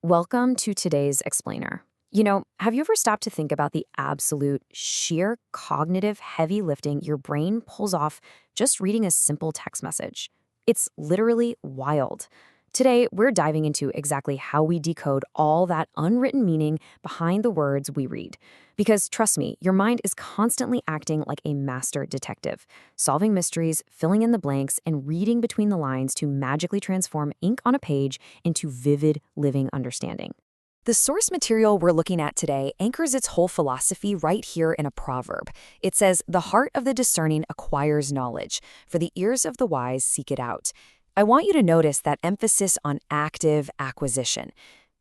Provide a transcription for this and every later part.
Welcome to today's explainer. Have you ever stopped to think about the absolute sheer cognitive heavy lifting your brain pulls off just reading a simple text message? It's literally wild. Today, we're diving into exactly how we decode all that unwritten meaning behind the words we read. Because trust me, your mind is constantly acting like a master detective, solving mysteries, filling in the blanks, and reading between the lines to magically transform ink on a page into vivid, living understanding. The source material we're looking at today anchors its whole philosophy right here in a proverb. It says, "The heart of the discerning acquires knowledge, for the ears of the wise seek it out." I want you to notice that emphasis on active acquisition.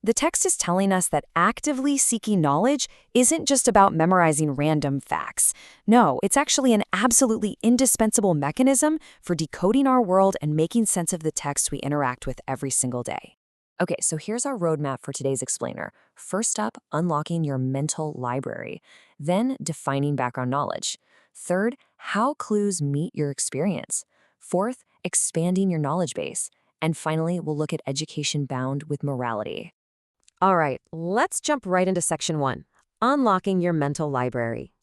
The text is telling us that actively seeking knowledge isn't just about memorizing random facts. No, it's actually an absolutely indispensable mechanism for decoding our world and making sense of the text we interact with every single day. Okay, so here's our roadmap for today's explainer. First up, unlocking your mental library. Then, defining background knowledge. Third, how clues meet your experience. Fourth, expanding your knowledge base. And finally, we'll look at education bound with morality. All right, let's jump right into section 1, unlocking your mental library.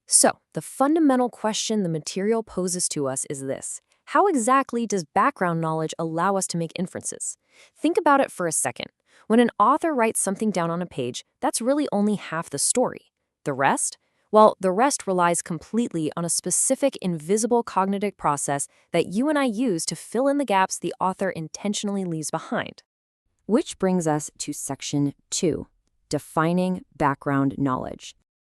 So, the fundamental question the material poses to us is this: how exactly does background knowledge allow us to make inferences? Think about it for a second. When an author writes something down on a page, that's really only half the story. The rest? Well, the rest relies completely on a specific invisible cognitive process that you and I use to fill in the gaps the author intentionally leaves behind. Which brings us to section 2, defining background knowledge.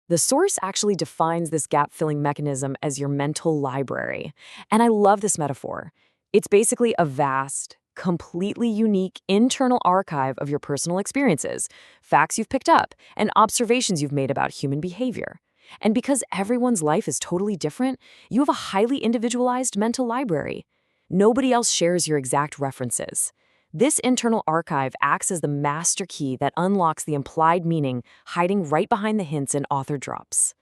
The source actually defines this gap-filling mechanism as your mental library. And I love this metaphor. It's basically a vast, completely unique internal archive of your personal experiences, facts you've picked up, and observations you've made about human behavior. And because everyone's life is totally different, you have a highly individualized mental library. Nobody else shares your exact references. This internal archive acts as the master key that unlocks the implied meaning hiding right behind the hints an author drops.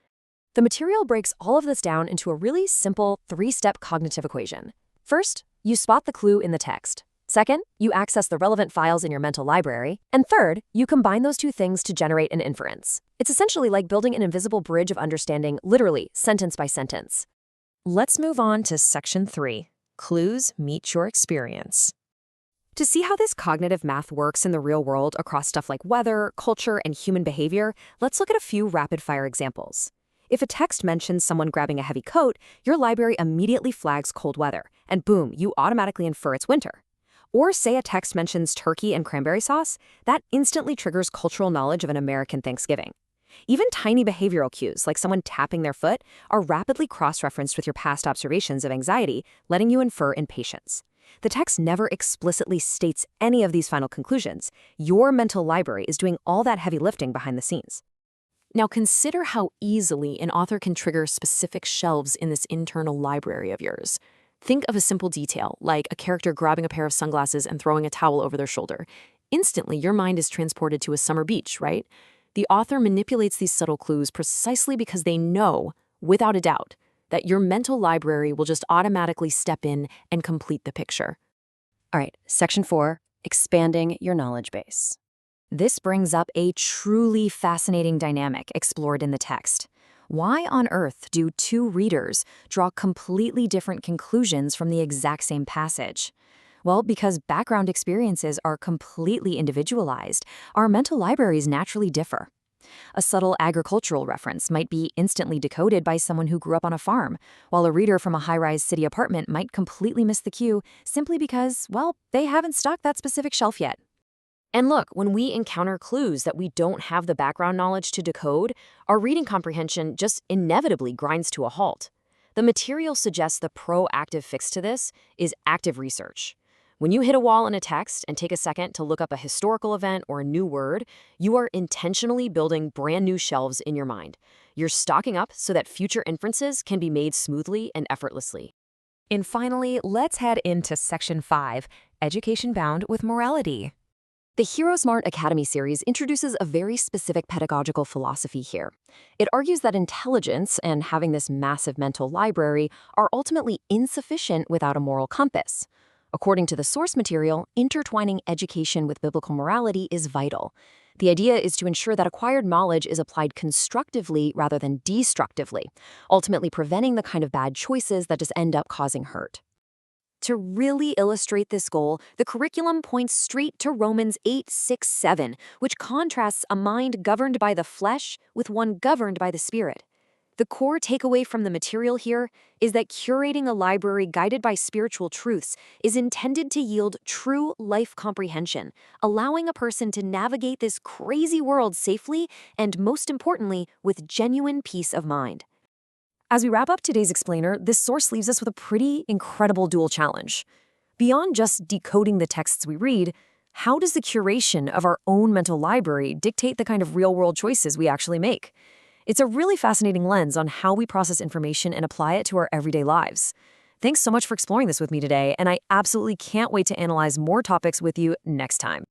The material breaks all of this down into a really simple 3-step cognitive equation. First, you spot the clue in the text. Second, you access the relevant files in your mental library. And third, you combine those two things to generate an inference. It's essentially like building an invisible bridge of understanding, literally, sentence by sentence. Let's move on to section 3, clues meet your experience. To see how this cognitive math works in the real world across stuff like weather, culture, and human behavior, let's look at a few rapid-fire examples. If a text mentions someone grabbing a heavy coat, your library immediately flags cold weather, and boom, you automatically infer it's winter. Or say a text mentions turkey and cranberry sauce, that instantly triggers cultural knowledge of an American Thanksgiving. Even tiny behavioral cues, like someone tapping their foot, are rapidly cross-referenced with your past observations of anxiety, letting you infer impatience. The text never explicitly states any of these final conclusions. Your mental library is doing all that heavy lifting behind the scenes. Now consider how easily an author can trigger specific shelves in this internal library of yours. Think of a simple detail, like a character grabbing a pair of sunglasses and throwing a towel over their shoulder. Instantly, your mind is transported to a summer beach, right? The author manipulates these subtle clues precisely because they know, without a doubt, that your mental library will just automatically step in and complete the picture. All right, section 4, expanding your knowledge base. This brings up a truly fascinating dynamic explored in the text. Why on earth do two readers draw completely different conclusions from the exact same passage? Well, because background experiences are completely individualized, our mental libraries naturally differ. A subtle agricultural reference might be instantly decoded by someone who grew up on a farm, while a reader from a high-rise city apartment might completely miss the cue simply because, well, they haven't stocked that specific shelf yet. And look, when we encounter clues that we don't have the background knowledge to decode, our reading comprehension just inevitably grinds to a halt. The material suggests the proactive fix to this is active research. When you hit a wall in a text and take a second to look up a historical event or a new word, you are intentionally building brand new shelves in your mind. You're stocking up so that future inferences can be made smoothly and effortlessly. And finally, let's head into section 5, education bound with morality. The heroesmartacademy series introduces a very specific pedagogical philosophy here. It argues that intelligence and having this massive mental library are ultimately insufficient without a moral compass. According to the source material, intertwining education with biblical morality is vital. The idea is to ensure that acquired knowledge is applied constructively rather than destructively, ultimately preventing the kind of bad choices that just end up causing hurt. To really illustrate this goal, the curriculum points straight to Romans 8:6-7, which contrasts a mind governed by the flesh with one governed by the Spirit. The core takeaway from the material here is that curating a library guided by spiritual truths is intended to yield true life comprehension, allowing a person to navigate this crazy world safely and, most importantly, with genuine peace of mind. As we wrap up today's explainer, this source leaves us with a pretty incredible dual challenge. Beyond just decoding the texts we read, how does the curation of our own mental library dictate the kind of real-world choices we actually make? It's a really fascinating lens on how we process information and apply it to our everyday lives. Thanks so much for exploring this with me today, and I absolutely can't wait to analyze more topics with you next time.